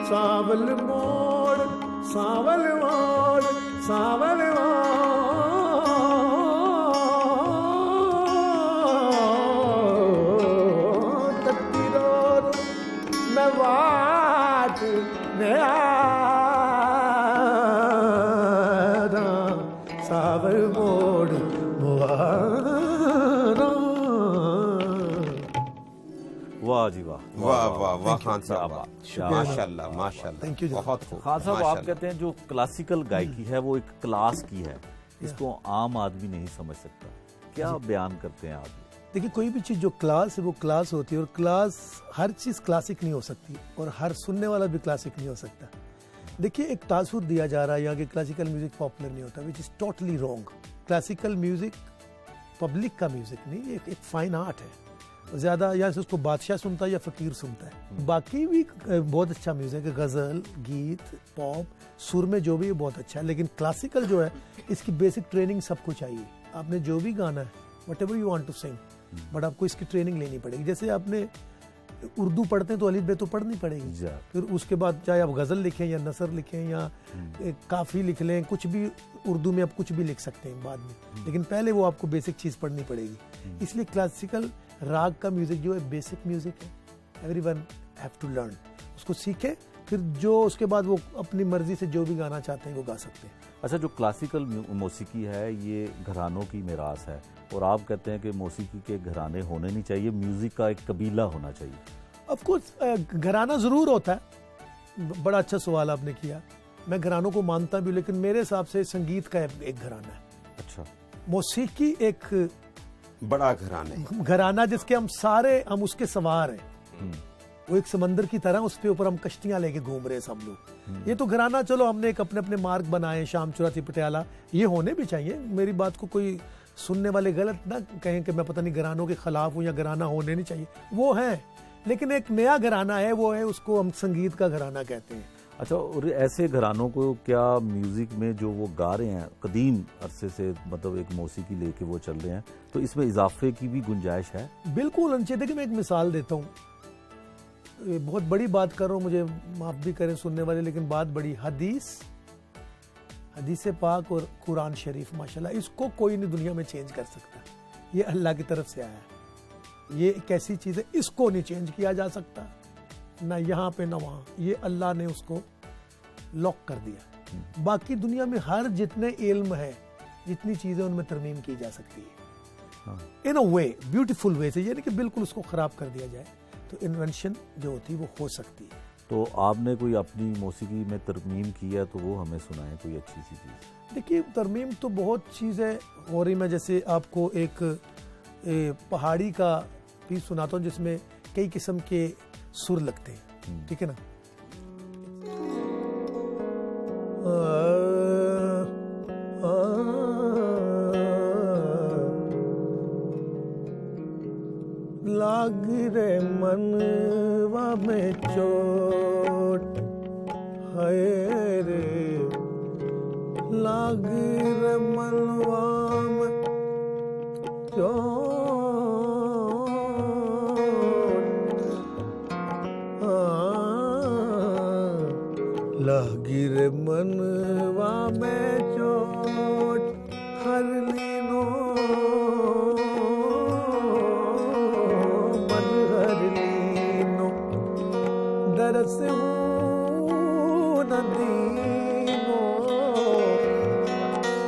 सावल मोड़ सावल मोड़ सावल मोड़ तत्तिरोर मैं वाट में आरा सावल मोड़ मुआरा। वाह जी वाह, वाह वाह वाह खान साहब, माशाल्लाह माशाल्लाह, थैंक यू। बहुत खूब। खान साहब, आप कहते हैं जो क्लासिकल गायकी है वो एक क्लास की है, इसको आम आदमी नहीं समझ सकता, क्या बयान करते हैं आप? देखिए, कोई भी चीज़ जो क्लास है वो क्लास होती है, और क्लास हर चीज़ क्लासिक नहीं हो सकती, और हर सुनने वाला भी क्लासिक नहीं हो सकता। देखिए, एक तासुर दिया जा रहा है यहाँ कि क्लासिकल म्यूजिक पॉपुलर नहीं होता, which is totally wrong. Classical music public का म्यूजिक नहीं, एक फाइन आर्ट है। ज़्यादा या से उसको बादशाह सुनता है या फकीर सुनता है। बाकी भी बहुत अच्छा म्यूजिक है, गज़ल, गीत, पॉप, सुर में जो भी है बहुत अच्छा है, लेकिन क्लासिकल जो है इसकी बेसिक ट्रेनिंग सबको चाहिए। आपने जो भी गाना है, whatever you want to sing, but आपको इसकी ट्रेनिंग लेनी पड़ेगी। जैसे आपने उर्दू पढ़ते हैं तो अलिफ बे तो पढ़नी पड़ेगी, फिर उसके बाद चाहे आप गज़ल लिखें या नसर लिखें या काफ़ी लिख लें, कुछ भी उर्दू में आप कुछ भी लिख सकते हैं बाद में, लेकिन पहले वो आपको बेसिक चीज़ पढ़नी पड़ेगी। इसलिए क्लासिकल राग का म्यूजिक जो है बेसिक म्यूजिक है, एवरीवन हैव टू लर्न, उसको सीखें, फिर जो उसके बाद वो अपनी मर्जी से जो भी गाना चाहते हैं वो गा सकते हैं। अच्छा, जो क्लासिकल मौसीकी है ये घरानों की मिरास है, और आप कहते हैं कि मौसीकी के घराने होने नहीं चाहिए, म्यूजिक का एक कबीला होना चाहिए। ऑफ कोर्स घराना ज़रूर होता है, बड़ा अच्छा सवाल आपने किया। मैं घरानों को मानता भी हूँ, लेकिन मेरे हिसाब से संगीत का एक घराना है। अच्छा, मौसीकी एक बड़ा घराना जिसके हम उसके सवार हैं। वो एक समंदर की तरह, उसके ऊपर हम कश्तियां लेके घूम रहे हैं सब लोग। ये तो घराना, चलो हमने एक अपने अपने मार्ग बनाए, शाम चुराती पटियाला, ये होने भी चाहिए। मेरी बात को कोई सुनने वाले गलत ना कहें कि मैं पता नहीं घरानों के खिलाफ हूँ या घराना होने नहीं चाहिए, वो है, लेकिन एक नया घराना है, वो है, उसको हम संगीत का घराना कहते हैं। अच्छा, और ऐसे घरानों को क्या म्यूजिक में जो वो गा रहे हैं कदीम अरसे से, मतलब एक मौसीकी लेके वो चल रहे हैं, तो इसमें इजाफे की भी गुंजाइश है? बिल्कुल अंशे। देखिए, मैं एक मिसाल देता हूँ, बहुत बड़ी बात कर रहा हूँ, मुझे माफ भी करें सुनने वाले, लेकिन बात बड़ी, हदीस पाक और कुरान शरीफ, माशाल्लाह, इसको कोई नहीं दुनिया में चेंज कर सकता। ये अल्लाह की तरफ से आया है, ये एक ऐसी चीज़ है, इसको नहीं चेंज किया जा सकता, ना यहाँ पे ना वहाँ, ये अल्लाह ने उसको लॉक कर दिया। बाकी दुनिया में हर जितने इल्म है, जितनी चीज़ें, उनमें तरमीम की जा सकती है, इन अ वे, ब्यूटीफुल वे से, यानी कि बिल्कुल उसको ख़राब कर दिया जाए, तो इन्वेंशन जो होती है वो हो सकती है। तो आपने कोई अपनी मौसीकी में तरमीम की है तो वो हमें सुनाएं, कोई अच्छी सी चीज़। देखिए, तरमीम तो बहुत चीज़ें हो रही। मैं जैसे आपको एक पहाड़ी का पीस सुनाता हूँ जिसमें कई किस्म के सुर लगते हैं, ठीक है ना। लाग रे मनवा में चोट है रे, लाग रे मनवा में चोट, लागी रे मनवा में चोट, हर लीनो मन हर लीनो, दरस नदीनो,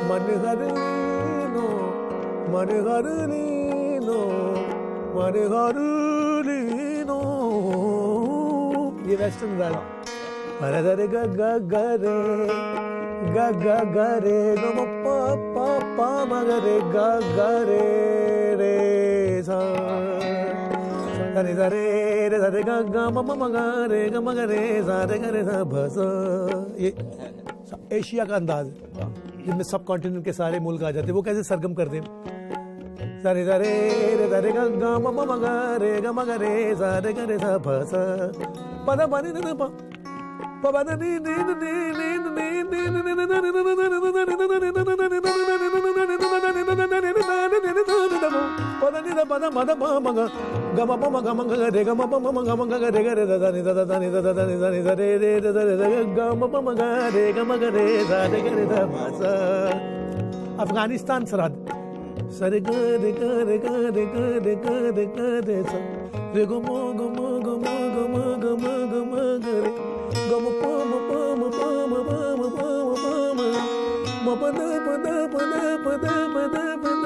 मन हर लीनो, मन हर लीनो, मन हर लीनो। ये वेस्टर्न गाना। अरे रे ग ग ग रे ग ग ग रे ग म प प प म ग रे ग ग रे रे सा रे सा रे रे सा रे ग ग म म म ग रे ग म ग रे सा रे ग रे सा भ सा। ये एशिया का अंदाज जिनमें सब कॉन्टिनेंट के सारे मुल्क आ जाते, वो कैसे सरगम कर दें। सा रे सा रे रे सा रे ग ग म म म ग रे ग म ग रे सा रे ग रे सा भ सा प द प नि द प अफगानिस्तान सरहद सरे ग रे ग रे ग रे ग रे ग रे ग रे सा रे ग म ग म ग म ग म ग म ग म ग रे ग म प म प म प म प म प म प म प द प द प द प द प द प द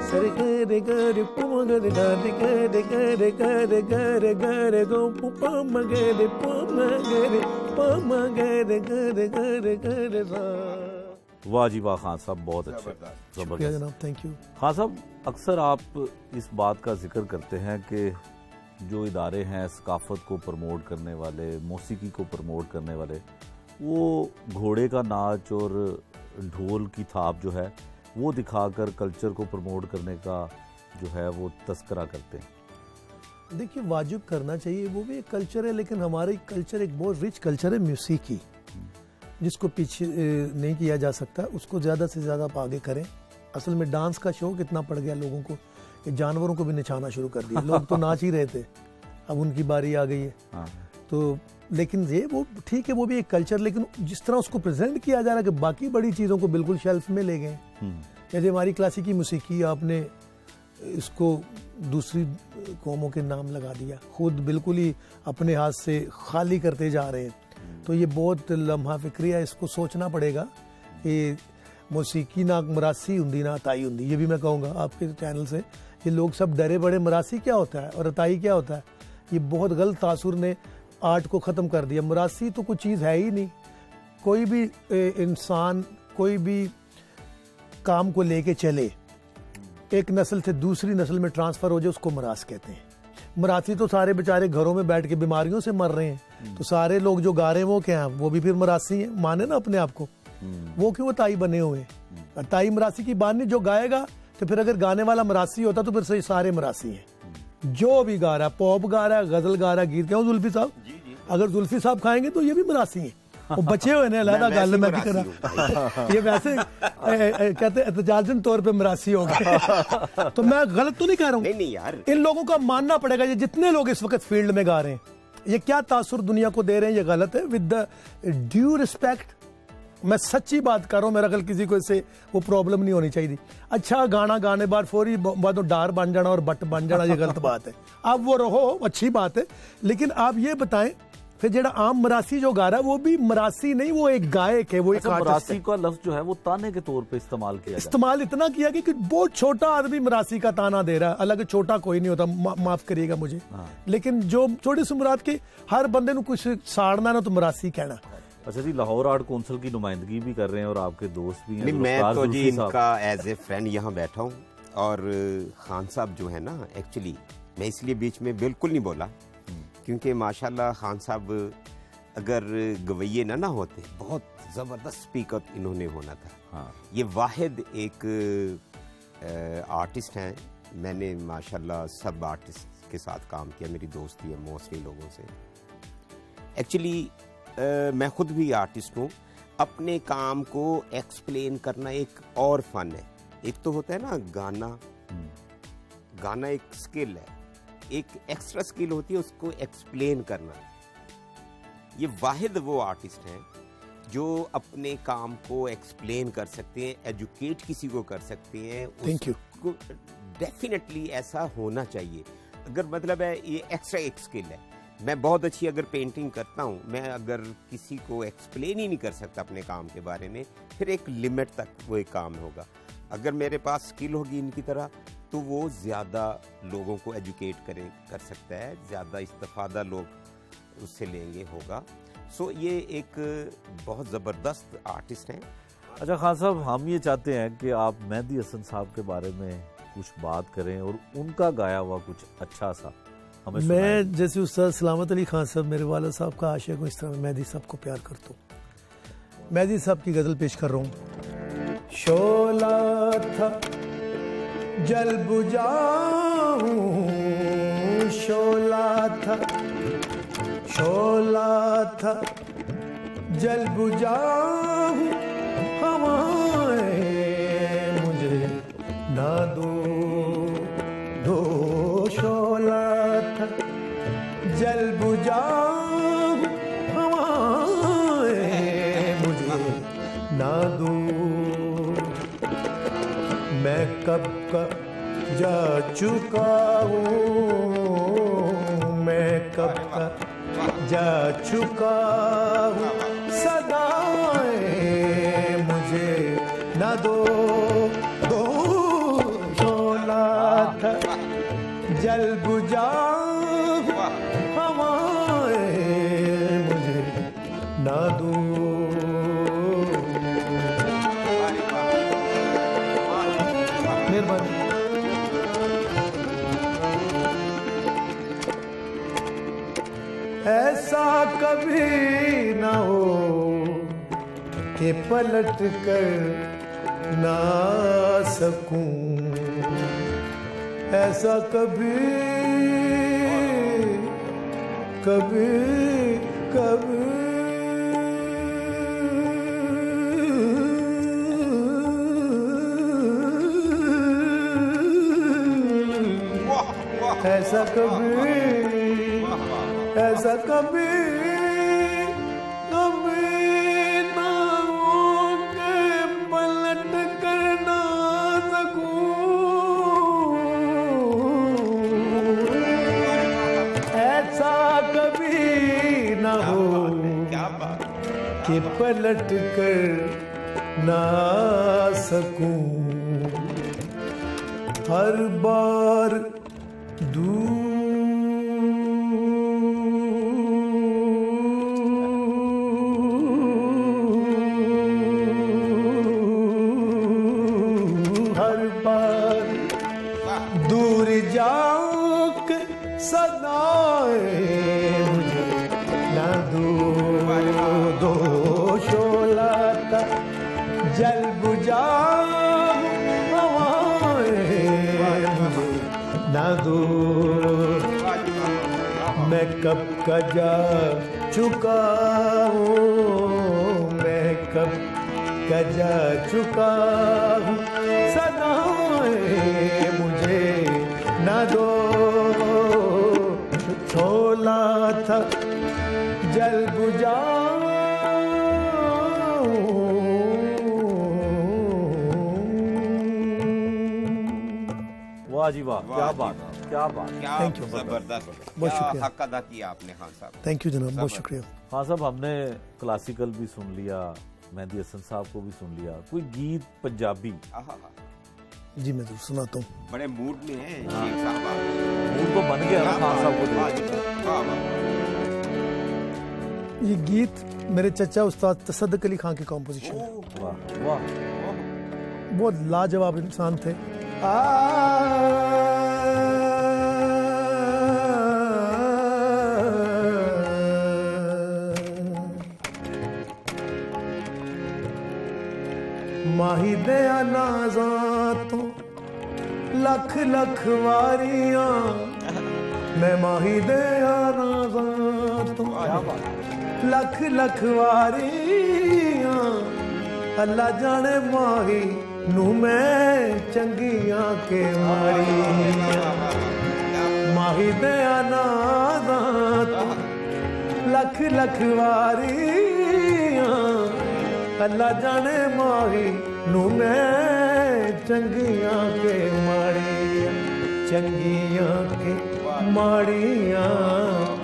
सरे ग रे ग रे प म ग रे ग रे ग रे ग रे ग रे ग रे ग रे ग प म ग रे प म ग रे प म ग रे ग रे ग रे ग रे सा। वाह जी वाह खान साहब, बहुत अच्छे, जबरदस्त जनाब, थैंक यू। खान साहब, अक्सर आप इस बात का जिक्र करते हैं कि जो इदारे हैं सकाफत को प्रमोट करने वाले, मौसीकी को प्रमोट करने वाले, वो घोड़े का नाच और ढोल की थाप जो है वो दिखाकर कल्चर को प्रमोट करने का जो है वो तस्करा करते हैं। देखिए, वाजिब करना चाहिए, वो भी एक कल्चर है, लेकिन हमारी कल्चर एक बहुत रिच कल्चर है मौसीकी, जिसको पीछे नहीं किया जा सकता, उसको ज़्यादा से ज़्यादा आप आगे करें। असल में डांस का शौक इतना पड़ गया लोगों को कि जानवरों को भी नचाना शुरू कर दिया। लोग तो नाच ही रहे थे, अब उनकी बारी आ गई है। तो लेकिन ये वो ठीक है, वो भी एक कल्चर, लेकिन जिस तरह उसको प्रेजेंट किया जा रहा है कि बाकी बड़ी चीज़ों को बिल्कुल शेल्फ में ले गए। जैसे हमारी क्लासिकी मौसीकी, आपने इसको दूसरी कौमों के नाम लगा दिया, खुद बिल्कुल ही अपने हाथ से खाली करते जा रहे हैं। तो ये बहुत लम्हा फिक्री है, इसको सोचना पड़ेगा कि मौसीकी ना मरासी हुंदी ना अताई हुंदी। ये भी मैं कहूँगा आपके चैनल से, ये लोग सब डरे बड़े मरासी क्या होता है और अताई क्या होता है, ये बहुत गलत तासुर ने आर्ट को ख़त्म कर दिया। मरासी तो कुछ चीज़ है ही नहीं। कोई भी इंसान कोई भी काम को लेके चले, एक नस्ल से दूसरी नस्ल में ट्रांसफ़र हो जाए, उसको मरास कहते हैं। मरासी तो सारे बेचारे घरों में बैठ के बीमारियों से मर रहे हैं, तो सारे लोग जो गा रहे हैं वो क्या हैं, वो भी फिर मरासी हैं, माने ना अपने आप को। वो क्यों ताई बने हुए हैं? ताई मरासी की बात नहीं, जो गाएगा तो फिर अगर गाने वाला मरासी होता तो फिर सारे मरासी हैं। जो भी गा रहा है, पॉप गा रहा है, गजल गा रहा है, गीत, क्यों जुल्फी साहब, अगर जुल्फी साहब खाएंगे तो ये भी मरासी हैं। वो बचे हुए ने अलहदा गल मैं भी करा, ये वैसे कहते एहतजाजन तौर पे मरासी हो गए। तो मैं गलत तो नहीं कह रहा हूँ, नहीं यार, इन लोगों का मानना पड़ेगा। ये जितने लोग इस वक्त फील्ड में गा रहे हैं, ये क्या तासुर दुनिया को दे रहे हैं, ये गलत है। विद द ड्यू रिस्पेक्ट, मैं सच्ची बात कर रहा हूँ, मेरा कल किसी को इससे वो प्रॉब्लम नहीं होनी चाहिए। अच्छा गाना गाने बाद फौरी बाद डार बन जाना और बट बन जाना, ये गलत बात है। आप वो रहो, अच्छी बात है, लेकिन आप ये बताएं फिर जेड़ा आम मरासी जो गा रहा है वो भी मरासी नहीं, वो एक गायक है, वो एक मरासी का लफ्ज जो है वो ताने के तौर पे इस्तेमाल किया, इस्तेमाल इतना किया कि बहुत छोटा आदमी मरासी का ताना दे रहा है। अलग छोटा कोई नहीं होता, माफ करिएगा मुझे, लेकिन जो छोटी सी मुराद के हर बंदे को कुछ साड़ना ना तो मरासी कहना। अच्छा जी, लाहौर आर्ट काउंसिल की नुमाइंदगी भी कर रहे हैं और आपके दोस्त भी हैं। मैं तो जी इनका एज ए फ्रेंड यहाँ बैठा हूँ, और खान साहब जो है ना, एक्चुअली मैं इसलिए बीच में बिल्कुल नहीं बोला क्योंकि माशाल्लाह खान साहब अगर गवैये ना होते, बहुत ज़बरदस्त स्पीकर इन्होंने होना था। ये वाहिद एक आर्टिस्ट हैं। मैंने माशाल्लाह सब आर्टिस्ट के साथ काम किया, मेरी दोस्ती है मोस्टली लोगों से। एक्चुअली मैं खुद भी आर्टिस्ट हूँ। अपने काम को एक्सप्लेन करना एक और फन है। एक तो होता है ना गाना एक स्किल है, एक एक्स्ट्रा स्किल होती है उसको एक्सप्लेन करना। ये वाहिद वो आर्टिस्ट हैं जो अपने काम को एक्सप्लेन कर सकते हैं, एजुकेट किसी को कर सकते हैं। Thank you. डेफिनेटली ऐसा होना चाहिए। अगर मतलब है ये एक्स्ट्रा एक स्किल है। मैं बहुत अच्छी अगर पेंटिंग करता हूँ, मैं अगर किसी को एक्सप्लेन ही नहीं कर सकता अपने काम के बारे में, फिर एक लिमिट तक वो एक काम होगा। अगर मेरे पास स्किल होगी इनकी तरह तो वो ज़्यादा लोगों को एजुकेट कर सकता है, ज़्यादा इस्तेफादा लोग उससे लेंगे होगा। सो ये एक बहुत ज़बरदस्त आर्टिस्ट हैं। अच्छा खान साहब, हम ये चाहते हैं कि आप मेहदी हसन साहब के बारे में कुछ बात करें और उनका गाया हुआ कुछ अच्छा सा हमें। मैं जैसे उस्ताद सलामत अली खान साहब मेरे वाला साहब का आशिक हूँ, इस तरह मैं मेहदी साहब को प्यार करता हूँ। मेहदी साहब की गज़ल पेश कर रहा हूँ। शोला था जल बुझाऊं, शोला था शोला था जल बुझाऊं हवाएं मुझे ना दो शोला था जल बुझाऊं हवाएं मुझे ना दो मैं कब का जा चुका हूँ मैं कब का जा चुका हूँ सदाएं मुझे न दो शोला था जल बुझा हवाएं मुझे न दो मेहरबानी ऐसा कभी ना हो कि पलट कर ना सकूं ऐसा कभी कभी कभी ऐसा कभी ना हो के पलट कर ना सकूं ऐसा कभी ना हो कि पलट कर ना सकूं हर बार दूर जाऊं के सदाएं मुझे ना दो शोला का जल बुझा हवाएं मुझे ना दो मैं कब का जा चुका हूँ मैं कब का जा चुका हूँ सदाएं मुझे ना दो शोला था जल बुझा वाह जी वाह क्या बात क्या बात थैंक यू जबरदस्त बहुत शुक्रिया हक अदा किया आपने खान साहब थैंक यू जनाब बहुत शुक्रिया हाँ साहब हमने क्लासिकल भी सुन लिया मेहदी हसन साहब को भी सुन लिया कोई गीत पंजाबी जी मैं तो सुनाता हूँ बड़े मूड में हैं शेख साहब मूड तो बन गया ना खान साहब को ये गीत मेरे चचा उस्ताद तसद्दुक अली खान की कॉम्पोजिशन है वाह वाह बहुत लाजवाब इंसान थे माही दया नाज़ा तो लख लख वारियां मैं माही दया नाज़ा तो लख लख वारियां अल्लाह जाने माही नू मैं चंगियां के मारियां माही दया नाज़ा तो लख लख वारियां अल्लाह जाने माही नू मैं चंगियां के माड़ियां चंगियां के माड़ियां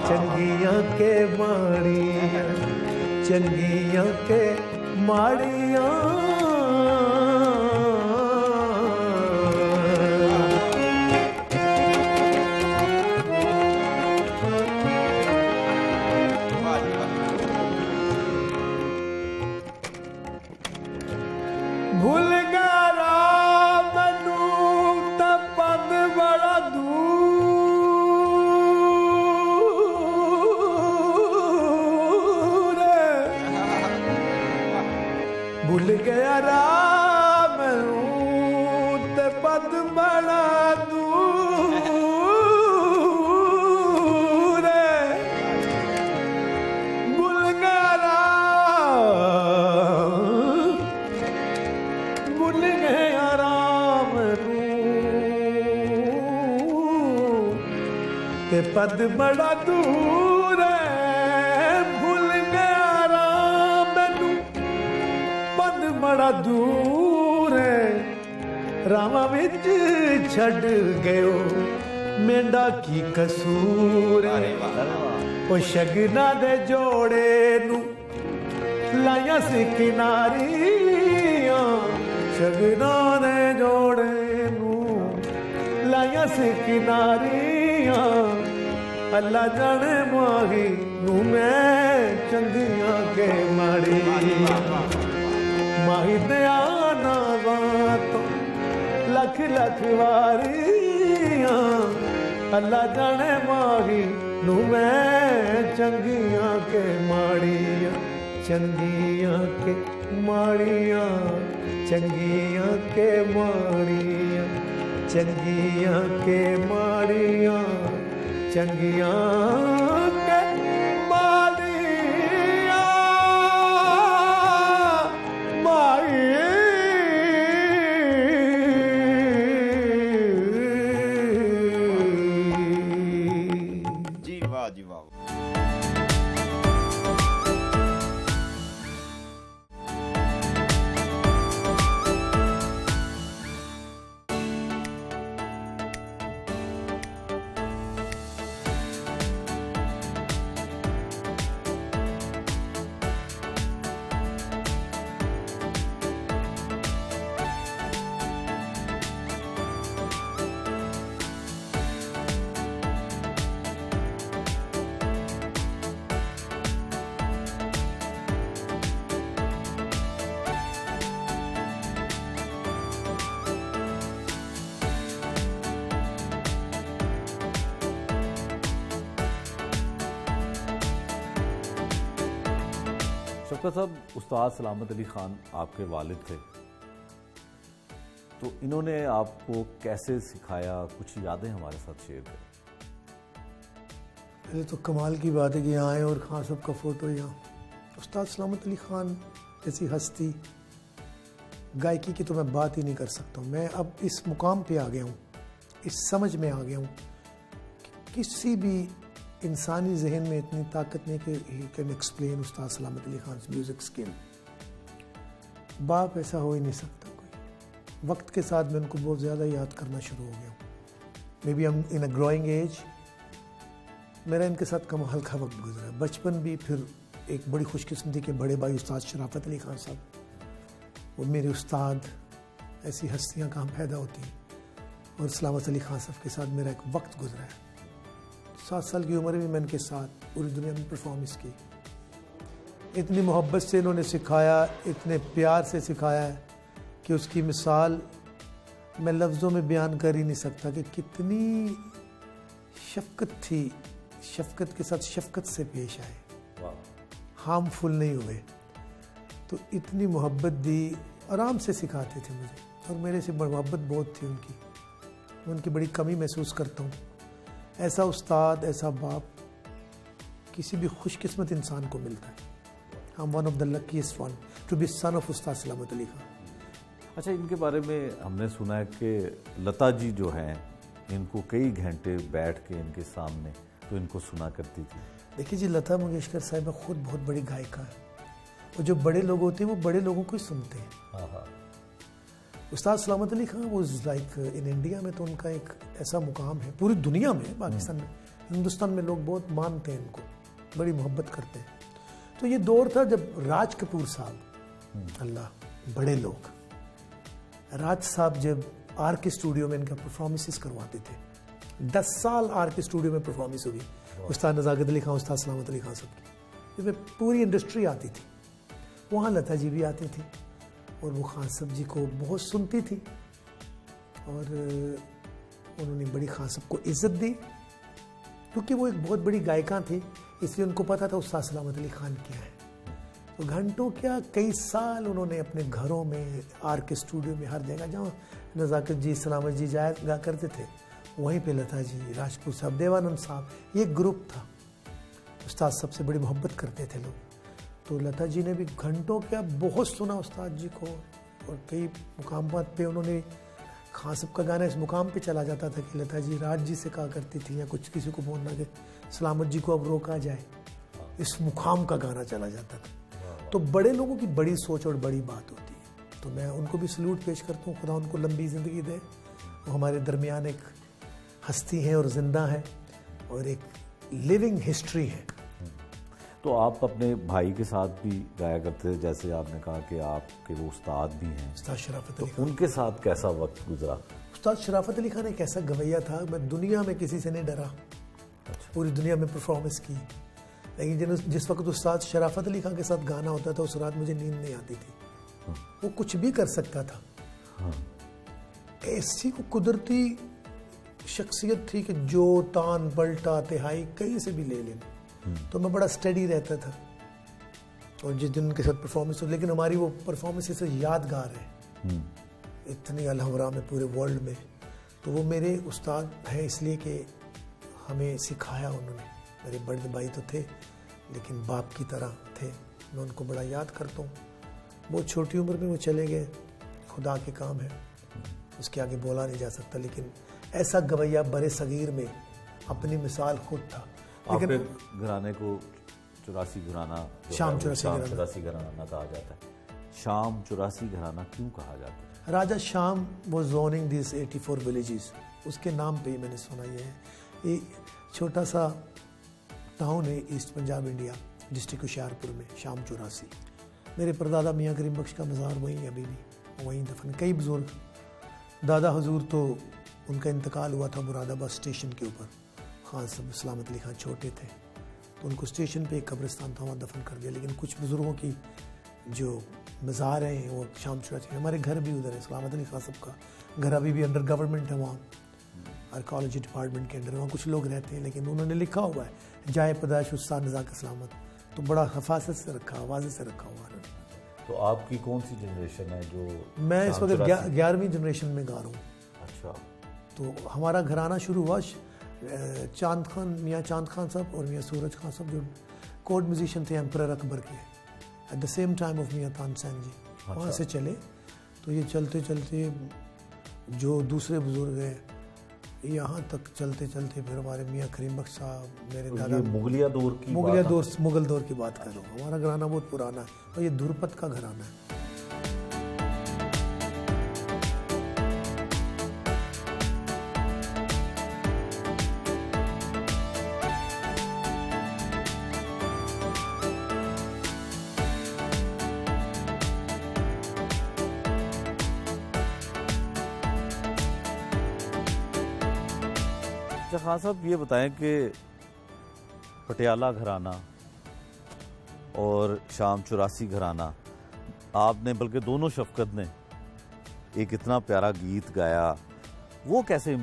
चंगियां के माड़ियां चंगियां के माड़ियां भूल गया मैनू ते पद बड़ा दूर भूल गया मैनू ते पद बड़ा दूर पद बड़ा दूर है भूल गया राम मैनू पद बड़ा दूर है रामा विच छड़ गयो मेंढा की कसूर ओ शगना दे जोड़े नू लाया सी किनारियां शगना दे जोड़े नू लाया सी किनारियां अल्लाह जाने माही नू मैं चंगियां के माड़ी माही दया ना तो लख लख वारियां अल्लाह जाने माही नू मैं चंगियां के माड़ियां चंगियां के माड़ियां चंगियां के माड़ियां चंगियां के माड़ियां चंगियां के माड़ियां माड़ी जी वाह जी वाह। शफकत साहब, उस्ताद सलामत अली ख़ान आपके वालिद थे, तो इन्होंने आपको कैसे सिखाया, कुछ यादें हमारे साथ शेयर करें। पहले तो कमाल की बात है कि यहाँ आए और खान साहब का फ़ोटो यहाँ। उस्ताद सलामत अली ख़ान जैसी हस्ती, गायकी की तो मैं बात ही नहीं कर सकता हूँ। मैं अब इस मुकाम पे आ गया हूँ, इस समझ में आ गया हूँ कि किसी भी इंसानी जहन में इतनी ताकत नहीं कि ही कैन एक्सप्लेन उस्ताद सलामत अली ख़ान म्यूज़िक स्किल। बाप ऐसा हो ही नहीं सकता कोई। वक्त के साथ मैं उनको बहुत ज़्यादा याद करना शुरू हो गया हूँ। Maybe I am in a growing age. मेरा इनके साथ कम हल्का वक्त गुजरा, बचपन भी, फिर एक बड़ी खुशकिस्मती के बड़े भाई उस्ताद शराफत अली ख़ान साहब, वो मेरे उस्ताद। ऐसी हस्तियाँ कहाँ पैदा होती हैं। और सलामत अली ख़ान साहब के साथ मेरा एक वक्त गुजरा है। 7 साल की उम्र में मैंने इनके साथ पूरी दुनिया में परफॉर्मेंस की। इतनी मोहब्बत से इन्होंने सिखाया, इतने प्यार से सिखाया है कि उसकी मिसाल मैं लफ्ज़ों में बयान कर ही नहीं सकता कि कितनी शफ़क़त थी। शफ़क़त के साथ शफ़क़त से पेश आए, हार्मफुल नहीं हुए। तो इतनी मोहब्बत दी, आराम से सिखाते थे मुझे, और मेरे से मोहब्बत बहुत थी उनकी। मैं उनकी बड़ी कमी महसूस करता हूँ। ऐसा उस्ताद, ऐसा बाप किसी भी खुशकिस्मत इंसान को मिलता है। I'm one of the luckiest one to be son of उस्ताद सलामत अली ख़ान। अच्छा, इनके बारे में हमने सुना है कि लता जी जो हैं, इनको कई घंटे बैठ के इनके सामने तो इनको सुना करती थी। देखिए जी, लता मंगेशकर साहिबा खुद बहुत बड़ी गायिका है, और जो बड़े लोग होते हैं वो बड़े लोगों को ही सुनते हैं। हाँ। उस्ताद सलामत अली ख़ान वो लाइक इन इंडिया में तो उनका एक ऐसा मुकाम है, पूरी दुनिया में, पाकिस्तान में, हिंदुस्तान में लोग बहुत मानते हैं इनको, बड़ी मोहब्बत करते हैं। तो ये दौर था जब राज कपूर साहब, अल्लाह, बड़े लोग, राज साहब जब आर के स्टूडियो में इनका परफॉर्मेंसेस करवाते थे। 10 साल आर के स्टूडियो में परफॉर्मेंस हुई उस्ताद नज़ाकत अली ख़ान, उस्ताद सलामत अली ख़ान साहब की, जिसमें पूरी इंडस्ट्री आती थी। वहाँ लता जी भी आती थी, और वो खान साहब जी को बहुत सुनती थी, और उन्होंने बड़ी खान साहब को इज़्ज़त दी, क्योंकि वो एक बहुत बड़ी गायिका थी, इसलिए उनको पता था उस्ताद सलामत अली ख़ान क्या है। तो घंटों क्या, कई साल उन्होंने अपने घरों में, आर के स्टूडियो में, हर जगह जहाँ नज़ाकत जी, सलामत जी गा करते थे, वहीं पे लता जी, राजपूत साहब, देवानंद साहब, ये ग्रुप था। उस्ताद सबसे बड़ी मोहब्बत करते थे लोग। तो लता जी ने भी घंटों क्या बहुत सुना उस्ताद जी को, और कई मुकामात पे उन्होंने खान साहब का गाना इस मुकाम पे चला जाता था कि लता जी राज जी से कहा करती थी या कुछ किसी को बोलना कि सलामत जी को अब रोका जाए, इस मुकाम का गाना चला जाता था। तो बड़े लोगों की बड़ी सोच और बड़ी बात होती है, तो मैं उनको भी सल्यूट पेश करता हूँ। खुदा उनको लंबी ज़िंदगी दे। वो हमारे दरमियान एक हस्ती है और ज़िंदा है और एक लिविंग हिस्ट्री है। तो आप अपने भाई के साथ भी गाया करते थे, जैसे आपने कहा कि आपके वो उस्ताद भी हैं, उस्ताद शराफत अली तो खान। उनके साथ कैसा वक्त गुजरा? उस्ताद शराफत अली खान एक ऐसा गवैया था, मैं दुनिया में किसी से नहीं डरा। अच्छा। पूरी दुनिया में परफॉर्मेंस की, लेकिन जिस वक्त उस्ताद शराफत अली खान के साथ गाना होता था उस रात मुझे नींद नहीं आती थी। वो कुछ भी कर सकता था। ऐसी को कुदरती शख्सियत थी कि जो तान पलटा तिहाई कहीं से भी ले लेना। तो मैं बड़ा स्टडी रहता था और जिस दिन उनके साथ परफॉर्मेंस हो, लेकिन हमारी वो परफॉर्मेंस ऐसे यादगार है इतनी अलहमरा में पूरे वर्ल्ड में। तो वो मेरे उस्ताद हैं इसलिए कि हमें सिखाया उन्होंने। मेरे बड़े भाई तो थे लेकिन बाप की तरह थे, मैं उनको बड़ा याद करता हूँ। बहुत छोटी उम्र में वो चले गए, खुदा के काम है, उसके आगे बोला नहीं जा सकता। लेकिन ऐसा गवैया बड़े सगीर में अपनी मिसाल खुद था। लेकिन घराने को 84 घराना, शाम 84 घराना कहा जाता है। शाम 84 घराना क्यों कहा जाता है? राजा शाम वो जोनिंग दिस 84 विलेजेस, उसके नाम पे ही मैंने सुना। ये छोटा सा टाउन है east Punjab India, district Hoshiarpur में, शाम 84। मेरे परदादा मियाँ करीम बख्श का मज़ार वहीं अभी भी वहीं दफन। कई बुजुर्ग, दादा हजूर तो उनका इंतकाल हुआ था मुरादाबाद स्टेशन के ऊपर। खान साहब सलामत अली खान छोटे थे तो उनको स्टेशन पे एक कब्रिस्तान था, वहाँ दफन कर दिया। लेकिन कुछ बुज़ुर्गों की जो मज़ार हैं वो शाम 84। हमारे घर भी उधर है, सलामत अली खान साहब का घर अभी भी अंडर गवर्नमेंट है, वहाँ आर्कोलॉजी डिपार्टमेंट के अंडर। वहाँ कुछ लोग रहते हैं लेकिन उन्होंने लिखा हुआ है जाए पदाश उस्ताद नज़ाक सलामत, तो बड़ा हफाजत से रखा, वाज़े से रखा हुआ है। तो आपकी कौन सी जनरेशन है जो? मैं इस वक्त 11वीं जनरेशन में गा रहा हूँ। अच्छा। तो हमारा घराना शुरू हुआ चांद खान, मियाँ चांद खान साहब और मियाँ सूरज खान साहब जो कोर्ट म्यूजिशियन थे एम्परर अकबर के, at the same time of मियाँ तानसेन जी। वहाँ से चले तो ये चलते चलते जो दूसरे बुजुर्ग हैं यहाँ तक चलते चलते फिर हमारे मियाँ करीम बख्श साहब, मेरे दादा। मुगलिया दौर की मुगल दौर की बात कर रहा हूँ। हमारा घराना बहुत पुराना है और ये धुरपत का घराना है। अच्छा खान साहब, ये बताएं कि पटियाला घराना और शाम 84 घराना, आपने बल्कि दोनों शफकत ने एक इतना प्यारा गीत गाया, वो कैसे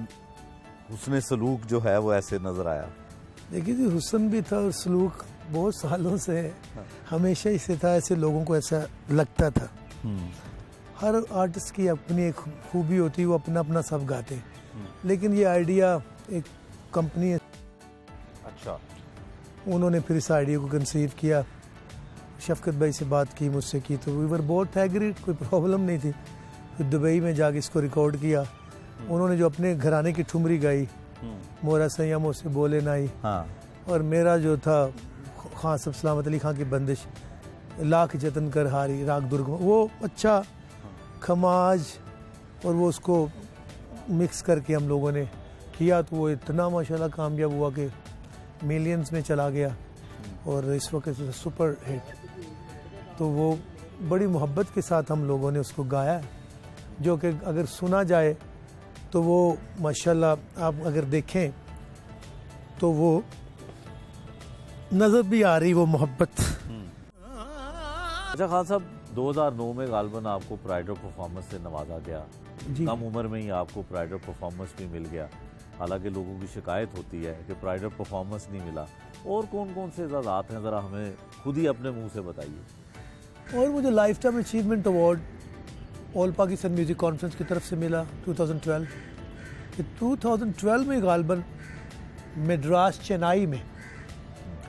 हुस्न सलूक जो है वो ऐसे नजर आया? देखिए जी, हुस्न भी था और सलूक बहुत सालों से हमेशा ही से था। ऐसे लोगों को ऐसा लगता था। हर आर्टिस्ट की अपनी एक खूबी होती है, वो अपना अपना सब गाते। लेकिन ये आइडिया एक कंपनी है, अच्छा, उन्होंने फिर इस आइडिया को कंसीव किया। शफकत भाई से बात की, मुझसे की, तो वी वर बोथ एग्रीड, कोई प्रॉब्लम नहीं थी। फिर दुबई में जाके इसको रिकॉर्ड किया। उन्होंने जो अपने घराने की ठुमरी गाई, मोरा सैया मुझसे बोले नाई, और मेरा जो था खान साहब सलामत अली खान की बंदिश, लाख जतन कर हारी राग दुर्ग, वो अच्छा खमाज, और वो उसको मिक्स करके हम लोगों ने किया। तो वो इतना माशाल्लाह कामयाब हुआ कि मिलियंस में चला गया और इस वक्त सुपर हिट। तो वो बड़ी मोहब्बत के साथ हम लोगों ने उसको गाया, जो कि अगर सुना जाए तो वो माशाल्लाह आप अगर देखें तो वो नजर भी आ रही वो मोहब्बत। अच्छा खान साहब, 2009 में गालबन आपको प्राइड ऑफ परफॉर्मेंस से नवाजा गया। कम उम्र में ही आपको प्राइड ऑफ परफॉर्मेंस भी मिल गया। हालांकि लोगों की शिकायत होती है कि प्राइड ऑफ परफॉर्मेंस नहीं मिला। और कौन कौन से एजाज़ात हैं, ज़रा हमें खुद ही अपने मुंह से बताइए। और मुझे life time achievement award all Pakistan music conference की तरफ से मिला 2012। 2012 में गालबन मद्रास चेन्नई में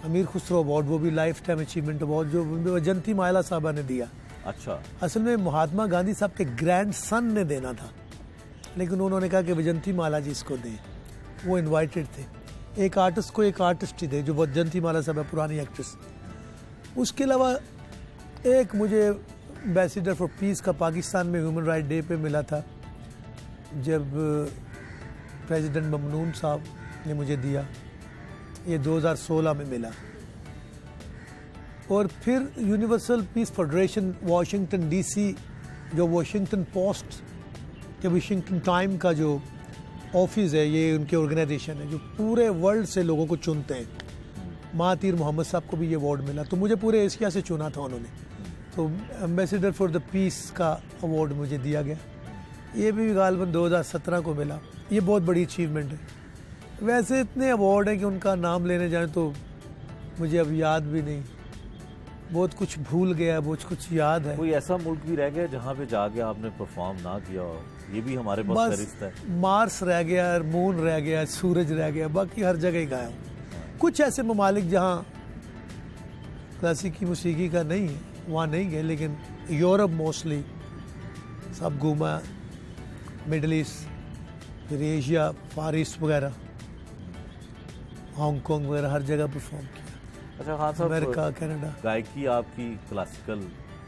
अमीर खुसरो अवार्ड, वो भी लाइफ टाइम अचीवमेंट अवार्ड, जो वजंती मायला साहबा ने दिया। अच्छा। असल में महात्मा गांधी साहब के ग्रैंड सन ने देना था, लेकिन उन्होंने कहा कि वैजंती माला जी इसको दें, वो इनवाइटेड थे। एक आर्टिस्ट को एक आर्टिस्ट ही दे, जो वैजंती माला साहब है, पुरानी एक्ट्रेस। उसके अलावा एक मुझे एम्बेसडर फॉर पीस का पाकिस्तान में ह्यूमन राइट डे पे मिला था, जब प्रेसिडेंट ममनून साहब ने मुझे दिया, ये 2016 में मिला। और फिर universal peace federation Washington DC, जो वाशिंगटन पोस्ट के वाशिंगटन टाइम का जो ऑफिस है, ये उनकी ऑर्गेनाइजेशन है जो पूरे वर्ल्ड से लोगों को चुनते हैं। महातीर मोहम्मद साहब को भी ये अवार्ड मिला, तो मुझे पूरे एशिया से चुना था उन्होंने, तो एम्बेसडर फॉर द पीस का अवार्ड मुझे दिया गया। ये भी गालबन 2017 को मिला। ये बहुत बड़ी अचीवमेंट है। वैसे इतने अवार्ड हैं कि उनका नाम लेने जाए तो मुझे अब याद भी नहीं, बहुत कुछ भूल गया, बहुत कुछ याद है। कोई ऐसा मुल्क भी रह गया जहाँ पे जाके आपने परफॉर्म ना किया हो? ये भी हमारे पास फहरिस्त है। मार्स रह गया, मून रह गया, सूरज रह गया, बाकी हर जगह ही गाया हूँ। कुछ ऐसे ममालिक जहाँ क्लासिकी मौसीकी का नहीं है वहाँ नहीं गए, लेकिन यूरोप मोस्टली सब घूमा, मिडल ईस्ट, फिर एशिया, फार ईस्ट वगैरह, हांगकॉन्ग वगैरह, हर जगह परफॉर्म किया। अच्छा खान साहब, अमेरिका, कनाडा। गायकी आपकी क्लासिकल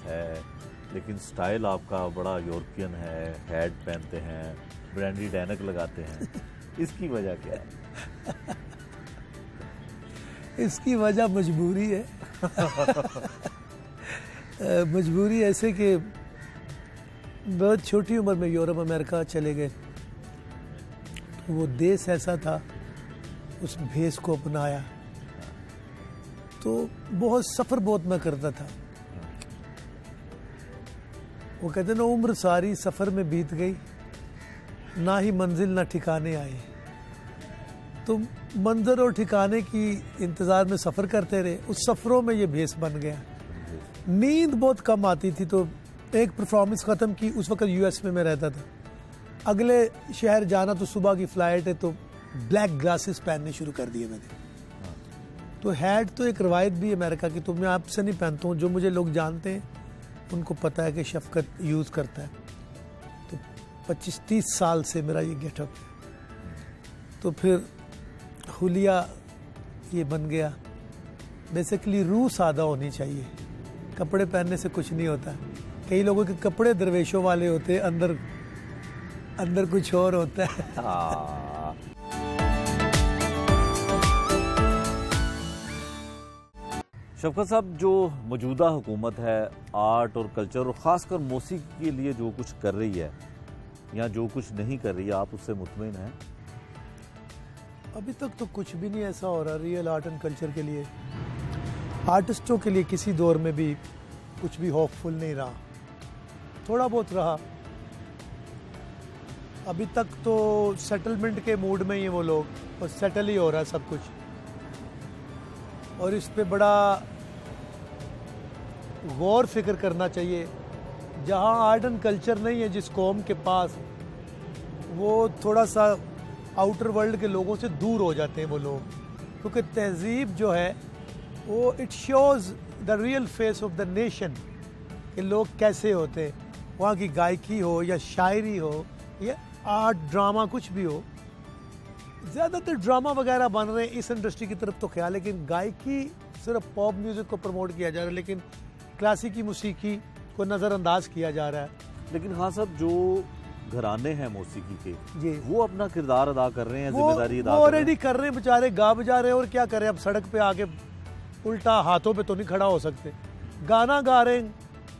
है, लेकिन स्टाइल आपका बड़ा यूरोपियन है, हैट पहनते हैं, ब्रांडी डैनक लगाते हैं, इसकी वजह क्या है? इसकी वजह मजबूरी है। मजबूरी ऐसे कि बहुत छोटी उम्र में यूरोप अमेरिका चले गए, तो वो देश ऐसा था, उस भेष को अपनाया, तो बहुत सफ़र बहुत मैं करता था। वो कहते ना, उम्र सारी सफ़र में बीत गई, ना ही मंजिल ना ठिकाने आए। तो मंजर और ठिकाने की इंतज़ार में सफ़र करते रहे, उस सफ़रों में ये भेष बन गया। नींद बहुत कम आती थी, तो एक परफॉर्मेंस ख़त्म की, उस वक्त यूएस में मैं रहता था, अगले शहर जाना तो सुबह की फ़्लाइट है, तो ब्लैक ग्लासेस पहनने शुरू कर दिए मैंने। तो हैट तो एक रवायत भी अमेरिका की, तो मैं आपसे नहीं पहनता हूँ, जो मुझे लोग जानते हैं उनको पता है कि शफकत यूज़ करता है। तो 25-30 साल से मेरा ये गेटअप है। तो फिर हुलिया ये बन गया। बेसिकली रूह सादा होनी चाहिए, कपड़े पहनने से कुछ नहीं होता। कई लोगों के कपड़े दरवेशों वाले होते हैं, अंदर कुछ और होता है। शफकत साहब, जो मौजूदा हुकूमत है आर्ट और कल्चर और ख़ासकर मौसीकी के लिए जो कुछ कर रही है या जो कुछ नहीं कर रही है, आप उससे मुतमईन हैं? अभी तक तो कुछ भी नहीं ऐसा हो रहा रियल आर्ट एंड कल्चर के लिए, आर्टिस्टों के लिए किसी दौर में भी कुछ भी होपफुल नहीं रहा। थोड़ा बहुत रहा, अभी तक तो सेटलमेंट के मूड में ही वो लोग, और सेटल ही हो रहा है सब कुछ। और इस पे बड़ा गौर फिक्र करना चाहिए। जहाँ आर्ट एंड कल्चर नहीं है जिस कौम के पास, वो थोड़ा सा आउटर वर्ल्ड के लोगों से दूर हो जाते हैं वो लोग, क्योंकि तहजीब जो है वो it shows the real face of the nation, कि लोग कैसे होते हैं। वहाँ की गायकी हो या शायरी हो या आर्ट ड्रामा कुछ भी हो, ज़्यादातर ड्रामा वगैरह बन रहे हैं इस इंडस्ट्री की तरफ तो ख्याल, लेकिन गायकी सिर्फ पॉप म्यूज़िक को प्रमोट किया जा रहा है, लेकिन क्लासिकी मौसीकी को नज़रअंदाज किया जा रहा है। लेकिन हाँ साहब, जो घराने हैं मौसीकी के जी, वो अपना किरदार अदा कर रहे हैं, जिम्मेदारी अदा वो ऑलरेडी कर रहे हैं, बेचारे गा बजा रहे हैं, और क्या करें अब, सड़क पे आके उल्टा हाथों पे तो नहीं खड़ा हो सकते। गाना गा रहे हैं,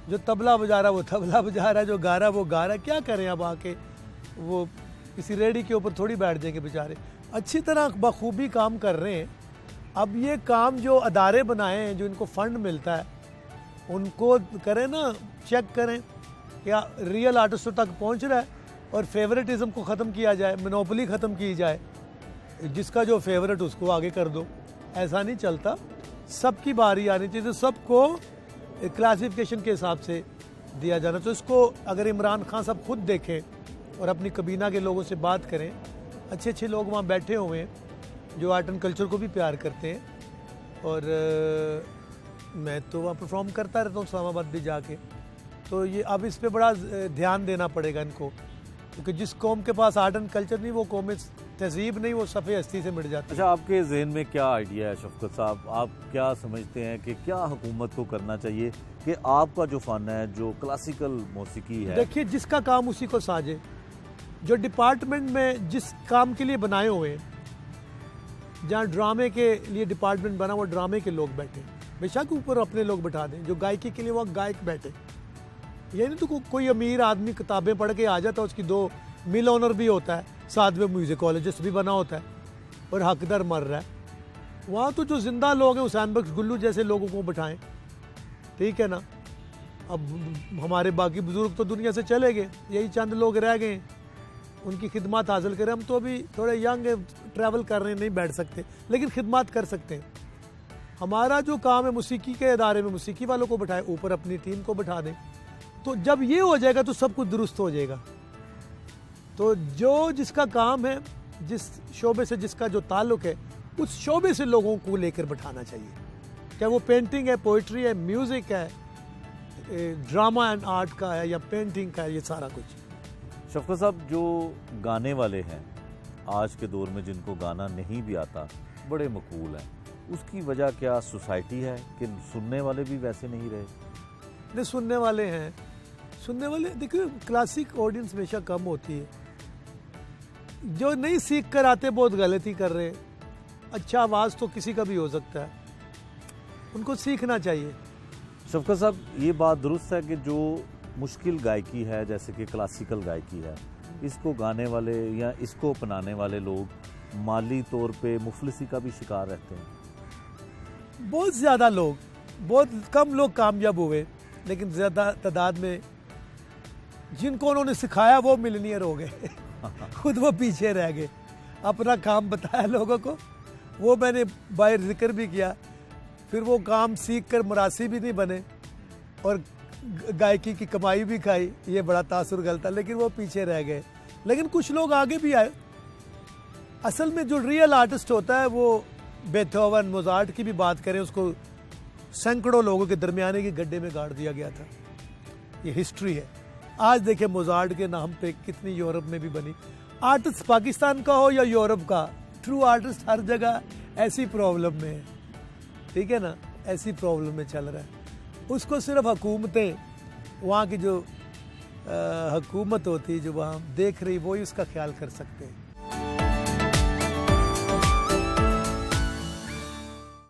जो तबला बजा रहा है वो तबला बजा रहा है, जो गा रहा है वो गा रहा है, क्या करें अब आके, वो किसी रेडी के ऊपर थोड़ी बैठ जाएंगे बेचारे। अच्छी तरह बखूबी काम कर रहे हैं। अब ये काम जो अदारे बनाए हैं, जो इनको फंड मिलता है, उनको करें ना, चेक करें क्या रियल आर्टिस्टों तक पहुंच रहा है, और फेवरेटिज्म को ख़त्म किया जाए, मोनोपोली ख़त्म की जाए, जिसका जो फेवरेट उसको आगे कर दो। ऐसा नहीं चलता, सबकी बारी आनी चाहिए, सबको क्लासिफिकेशन के हिसाब से दिया जाना। तो इसको अगर इमरान खान साहब खुद देखें और अपनी कबीना के लोगों से बात करें, अच्छे अच्छे लोग वहाँ बैठे हुए हैं जो आर्ट एंड कल्चर को भी प्यार करते हैं, और मैं तो वहाँ परफॉर्म करता रहता हूँ इस्लामाबाद भी जाके। तो ये अब इस पे बड़ा ध्यान देना पड़ेगा इनको, क्योंकि जिस कौम के पास आर्ट एंड कल्चर नहीं, वो कौम तहजीब नहीं, वो सफ़े हस्ती से मिट जाती है। अच्छा, आपके जहन में क्या आइडिया है शफकत साहब, आप क्या समझते हैं कि क्या हुकूमत को करना चाहिए कि आपका जो फ़न है, जो क्लासिकल मौसीकी है? देखिए, जिसका काम उसी को साजे। जो डिपार्टमेंट में जिस काम के लिए बनाए हुए हैं, जहाँ ड्रामे के लिए डिपार्टमेंट बना, वो ड्रामे के लोग बैठे, बेशक ऊपर अपने लोग बैठा दें। जो गायकी के लिए वहाँ गायक बैठे। ये नहीं तो कोई अमीर आदमी किताबें पढ़ के आ जाता है, उसकी 2 मिल ऑनर भी होता है, साथ में म्यूजिकोलॉजिस्ट भी बना होता है और हकदर मर रहा है। वहाँ तो जो जिंदा लोग हैं, हुसैन बख्श गुल्लू जैसे लोगों को बैठाएं, ठीक है ना। अब हमारे बाकी बुजुर्ग तो दुनिया से चले गए, यही चंद लोग रह गए, उनकी खिदमत हासिल करें। हम तो अभी थोड़े यंग ट्रैवल कर रहे हैं, नहीं बैठ सकते, लेकिन खिदमत कर सकते हैं। हमारा जो काम है, मौसीकी के इदारे में मौसीकी वालों को बैठाएं, ऊपर अपनी टीम को बैठा दें। तो जब ये हो जाएगा तो सब कुछ दुरुस्त हो जाएगा। तो जो जिसका काम है, जिस शोबे से जिसका जो ताल्लुक है, उस शोबे से लोगों को लेकर बैठाना चाहिए। क्या वो पेंटिंग है, पोइट्री है, म्यूज़िक है, ड्रामा एंड आर्ट का है, या पेंटिंग का है, ये सारा कुछ। शफकत साहब, जो गाने वाले हैं आज के दौर में, जिनको गाना नहीं भी आता, बड़े मकबूल हैं, उसकी वजह क्या सोसाइटी है कि सुनने वाले भी वैसे नहीं रहे? नहीं, सुनने वाले हैं, सुनने वाले। देखिए, क्लासिक ऑडियंस हमेशा कम होती है। जो नहीं सीख कर आते बहुत गलती कर रहे हैं। अच्छा आवाज़ तो किसी का भी हो सकता है, उनको सीखना चाहिए। शफकत साहब, ये बात दुरुस्त है कि जो मुश्किल गायकी है, जैसे कि क्लासिकल गायकी है, इसको गाने वाले या इसको अपनाने वाले लोग माली तौर पे मुफलिसी का भी शिकार रहते हैं? बहुत ज़्यादा लोग, बहुत कम लोग कामयाब हुए, लेकिन ज़्यादा तादाद में जिनको उन्होंने सिखाया वो मिलनियर हो गए। खुद वो पीछे रह गए। अपना काम बताया लोगों को, वो मैंने बाहर जिक्र भी किया। फिर वो काम सीख कर मुरासी भी नहीं बने और गायकी की कमाई भी खाई। ये बड़ा तासुर गल था, लेकिन वो पीछे रह गए। लेकिन कुछ लोग आगे भी आए। असल में जो रियल आर्टिस्ट होता है, वो बेथोवन, मोजार्ट की भी बात करें, उसको सैकड़ों लोगों के दरमियाने के गड्ढे में गाड़ दिया गया था। ये हिस्ट्री है। आज देखें मोजार्ट के नाम पे कितनी यूरोप में भी बनी। आर्टिस्ट पाकिस्तान का हो या यूरोप का, ट्रू आर्टिस्ट हर जगह ऐसी प्रॉब्लम में है, ठीक है ना, ऐसी प्रॉब्लम में चल रहा है। उसको सिर्फ हुकूमतें, वहाँ की जो हुकूमत होती है, जो वहाँ देख रही, वो ही उसका ख्याल कर सकते हैं।